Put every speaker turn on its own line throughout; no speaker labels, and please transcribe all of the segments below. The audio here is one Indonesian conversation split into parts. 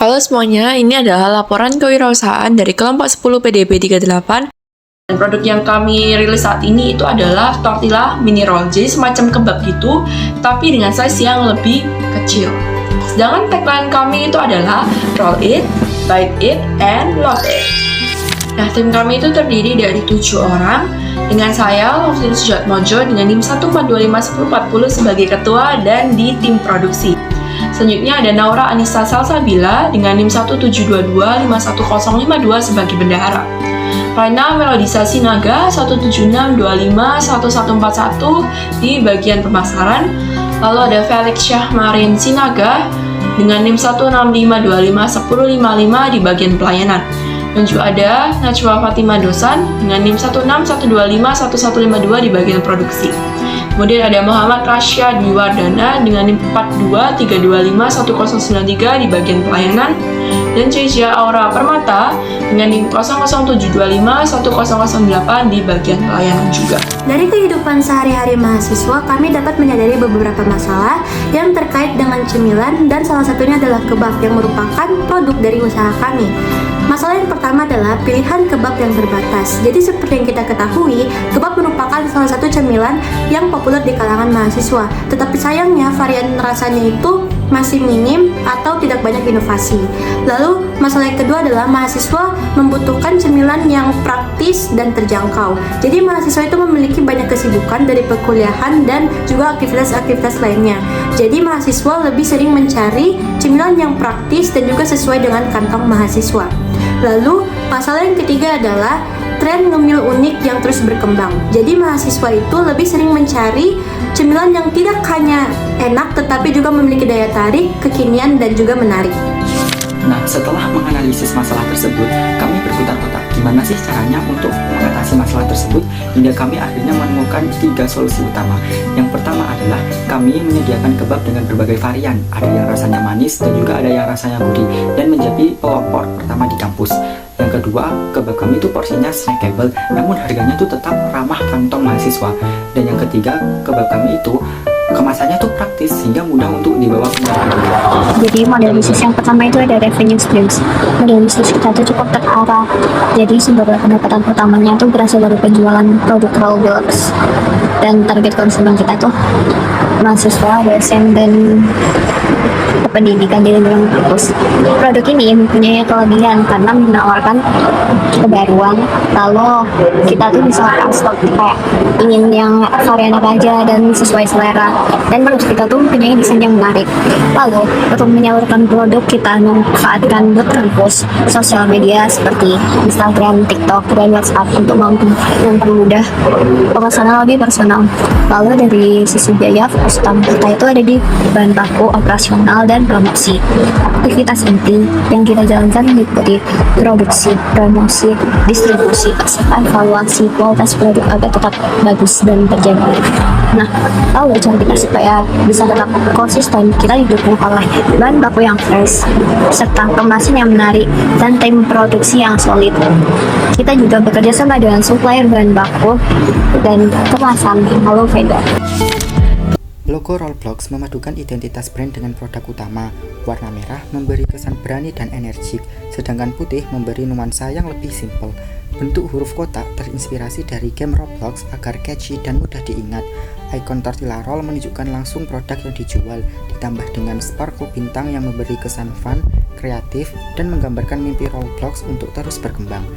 Halo semuanya, ini adalah laporan kewirausahaan dari kelompok 10 PDB 38. Dan produk yang kami rilis saat ini itu adalah tortilla mini roll. Jadi semacam kebab gitu, tapi dengan size yang lebih kecil. Sedangkan tagline kami itu adalah roll it, bite it, and love it. Nah, tim kami itu terdiri dari 7 orang, dengan saya, Lovely Sujatmojo, dengan NIM 1425140 sebagai ketua dan di tim produksi. Selanjutnya ada Naura Anissa Salsabila dengan NIM 172251052 sebagai bendahara. Raina Melodisa Sinaga 176251141 di bagian pemasaran. Lalu ada Felix Syahmarin Sinaga dengan NIM 165251055 di bagian pelayanan. Dan juga ada Najwa Fatima Dosan dengan NIM 161251152 di bagian produksi. Kemudian ada Muhammad Rasya Dwiwardana dengan NIM 423251093 di bagian pelayanan. Dan Cecia Aura Permata dengan NIM 007251008 di bagian pelayanan juga.
Dari kehidupan sehari-hari mahasiswa, kami dapat menyadari beberapa masalah yang terkait dengan cemilan dan salah satunya adalah kebab yang merupakan produk dari usaha kami. Masalah yang pertama adalah pilihan kebab yang terbatas. Jadi seperti yang kita ketahui, kebab merupakan salah satu cemilan yang populer di kalangan mahasiswa. Tetapi sayangnya varian rasanya itu masih minim atau tidak banyak inovasi. Lalu masalah yang kedua adalah mahasiswa membutuhkan cemilan yang praktis dan terjangkau. Jadi mahasiswa itu memiliki banyak kesibukan dari perkuliahan dan juga aktivitas-aktivitas lainnya. Jadi mahasiswa lebih sering mencari cemilan yang praktis dan juga sesuai dengan kantong mahasiswa. Lalu masalah yang ketiga adalah tren ngemil unik yang terus berkembang. Jadi mahasiswa itu lebih sering mencari cemilan yang tidak hanya enak tetapi juga memiliki daya tarik, kekinian, dan juga menarik.
Nah, setelah menganalisis masalah tersebut, kami berkutat-kutat gimana sih caranya untuk mengatasi masalah tersebut, hingga kami akhirnya menemukan 3 solusi utama. Yang pertama adalah kami menyediakan kebab dengan berbagai varian, ada yang rasanya manis dan juga ada yang rasanya gurih, dan menjadi pelopor pertama di kampus. Yang kedua, kebab kami itu porsinya snackable, namun harganya itu tetap ramah kantong mahasiswa. Dan yang ketiga, kebab kami itu kemasannya tuh praktis sehingga mudah untuk dibawa kemana-mana.
Jadi model bisnis yang pertama itu ada revenue streams. Model bisnis kita itu cukup terarah. Jadi sumber pendapatan utamanya itu berasal dari penjualan produk Rollbox. Dan target konsumen kita tuh mahasiswa, dosen, dan pendidikan di lingkungan kampus. Produk ini mempunyai kelebihan karena menawarkan kebaruan. Lalu kita tuh bisa stok kayak ingin yang varian apa aja dan sesuai selera. Dan produk kita tuh mempunyai desain yang menarik. Lalu untuk menyalurkan produk kita memanfaatkan bot kampus, sosial media seperti Instagram, TikTok, dan WhatsApp untuk mempermudah pemesanan lebih personal. Lalu dari sisi biaya, fokus utama kita itu ada di bahan baku, operasional, dan promosi. Aktivitas inti yang kita jalankan meliputi produksi, promosi, distribusi, serta evaluasi kualitas produk agar tetap bagus dan terjaga. Nah, lalu cara kita supaya bisa tetap konsisten, kita didukung oleh bahan baku yang fresh, serta kemasan yang menarik, dan tim produksi yang solid. Kita juga bekerja sama dengan supplier bahan baku dan kemasan Halo Veda.
Logo Rollbox memadukan identitas brand dengan produk utama. Warna merah memberi kesan berani dan energik, sedangkan putih memberi nuansa yang lebih simpel. Bentuk huruf kotak terinspirasi dari game Roblox agar catchy dan mudah diingat. Ikon tortilla roll menunjukkan langsung produk yang dijual, ditambah dengan sparkle bintang yang memberi kesan fun, kreatif, dan menggambarkan mimpi Roblox untuk terus berkembang.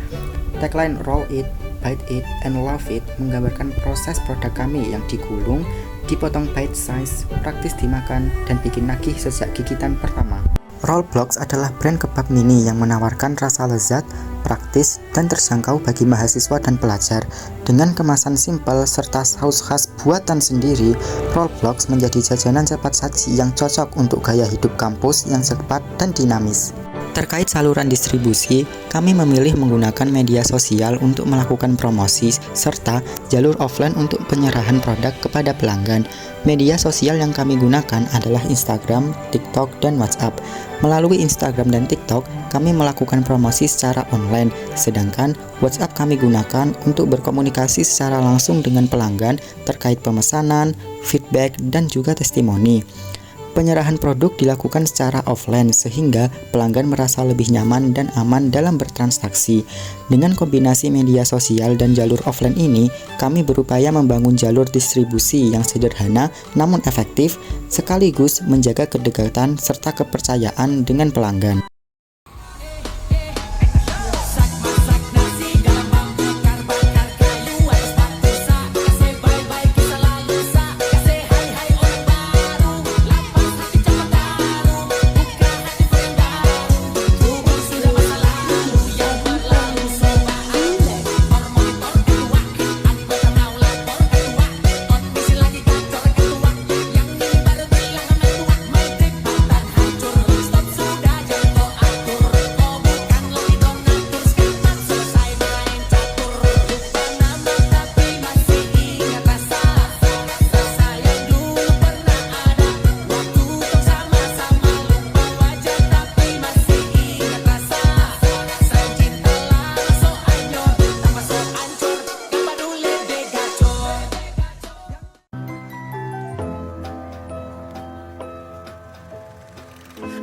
Tagline Roll It, Bite It, and Love It menggambarkan proses produk kami yang digulung, dipotong bite size, praktis dimakan, dan bikin nagih sejak gigitan pertama. Rollbox adalah brand kebab mini yang menawarkan rasa lezat, praktis, dan terjangkau bagi mahasiswa dan pelajar. Dengan kemasan simpel serta saus khas buatan sendiri, Rollbox menjadi jajanan cepat saji yang cocok untuk gaya hidup kampus yang cepat dan dinamis. Terkait saluran distribusi, kami memilih menggunakan media sosial untuk melakukan promosi, serta jalur offline untuk penyerahan produk kepada pelanggan. Media sosial yang kami gunakan adalah Instagram, TikTok, dan WhatsApp. Melalui Instagram dan TikTok, kami melakukan promosi secara online, sedangkan WhatsApp kami gunakan untuk berkomunikasi secara langsung dengan pelanggan terkait pemesanan, feedback, dan juga testimoni. Penyerahan produk dilakukan secara offline sehingga pelanggan merasa lebih nyaman dan aman dalam bertransaksi. Dengan kombinasi media sosial dan jalur offline ini, kami berupaya membangun jalur distribusi yang sederhana namun efektif, sekaligus menjaga kedekatan serta kepercayaan dengan pelanggan.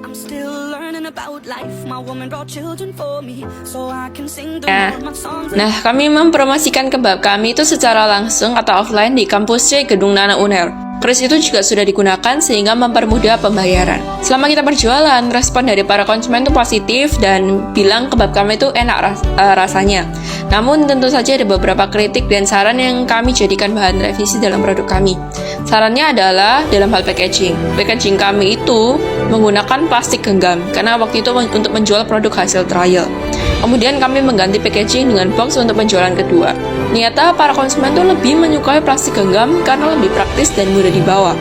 I'm still learning about life. My woman brought children for me, so I can sing the world my songs.
Nah, kami mempromosikan kebab kami itu secara langsung atau offline di kampus C Gedung Nana Uner. Kris itu juga sudah digunakan sehingga mempermudah pembayaran. Selama kita berjualan, respon dari para konsumen itu positif dan bilang kebab kami itu enak rasanya. Namun tentu saja ada beberapa kritik dan saran yang kami jadikan bahan revisi dalam produk kami. Sarannya adalah dalam hal packaging. Packaging kami itu menggunakan plastik genggam karena waktu itu untuk menjual produk hasil trial. Kemudian kami mengganti packaging dengan box untuk penjualan kedua. Ternyata para konsumen tuh lebih menyukai plastik genggam karena lebih praktis dan mudah dibawa.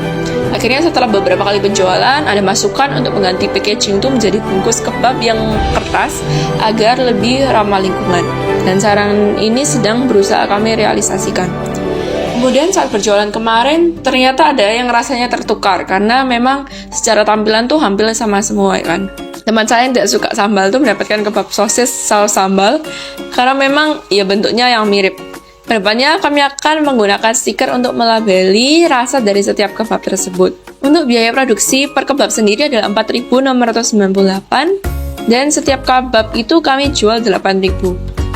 Akhirnya setelah beberapa kali penjualan, ada masukan untuk mengganti packaging itu menjadi bungkus kebab yang kertas agar lebih ramah lingkungan. Dan saran ini sedang berusaha kami realisasikan. Kemudian saat berjualan kemarin, ternyata ada yang rasanya tertukar karena memang secara tampilan tuh hampir sama semua kan. Teman saya yang tidak suka sambal tuh mendapatkan kebab sosis saus sambal karena memang ya bentuknya yang mirip. Kedepannya kami akan menggunakan stiker untuk melabeli rasa dari setiap kebab tersebut. Untuk biaya produksi per kebab sendiri adalah 4.698 dan setiap kebab itu kami jual 8.000.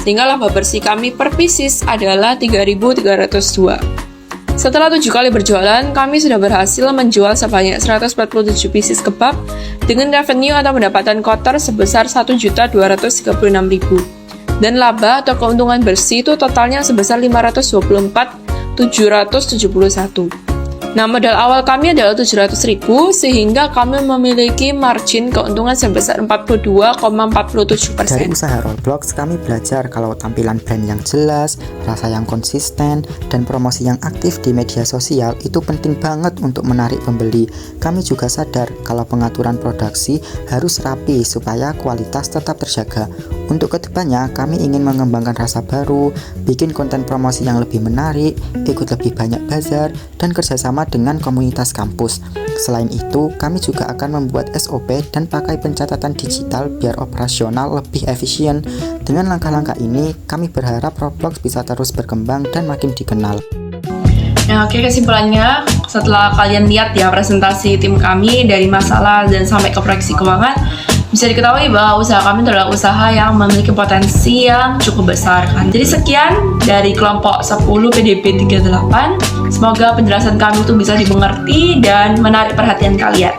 Sehingga laba bersih kami per pieces adalah 3.302. Setelah 7 kali berjualan, kami sudah berhasil menjual sebanyak 147 pieces kebab dengan revenue atau pendapatan kotor sebesar 1.236.000. Dan laba atau keuntungan bersih itu totalnya sebesar 524.771. Nah, modal awal kami adalah 700.000 sehingga kami memiliki margin keuntungan sebesar 42,47%.
Dari usaha Rollblox, kami belajar kalau tampilan brand yang jelas, rasa yang konsisten, dan promosi yang aktif di media sosial itu penting banget untuk menarik pembeli. Kami juga sadar kalau pengaturan produksi harus rapi supaya kualitas tetap terjaga. Untuk kedepannya, kami ingin mengembangkan rasa baru, bikin konten promosi yang lebih menarik, ikut lebih banyak bazar, dan kerjasama dengan komunitas kampus. Selain itu, kami juga akan membuat SOP dan pakai pencatatan digital biar operasional lebih efisien. Dengan langkah-langkah ini, kami berharap Rollblox bisa terus berkembang dan makin dikenal.
Nah, oke, kesimpulannya setelah kalian lihat ya presentasi tim kami dari masalah dan sampai ke proyeksi keuangan, bisa diketahui bahwa usaha kami adalah usaha yang memiliki potensi yang cukup besar kan. Jadi sekian dari kelompok 10 PDB 38. Semoga penjelasan kami itu bisa dimengerti dan menarik perhatian kalian.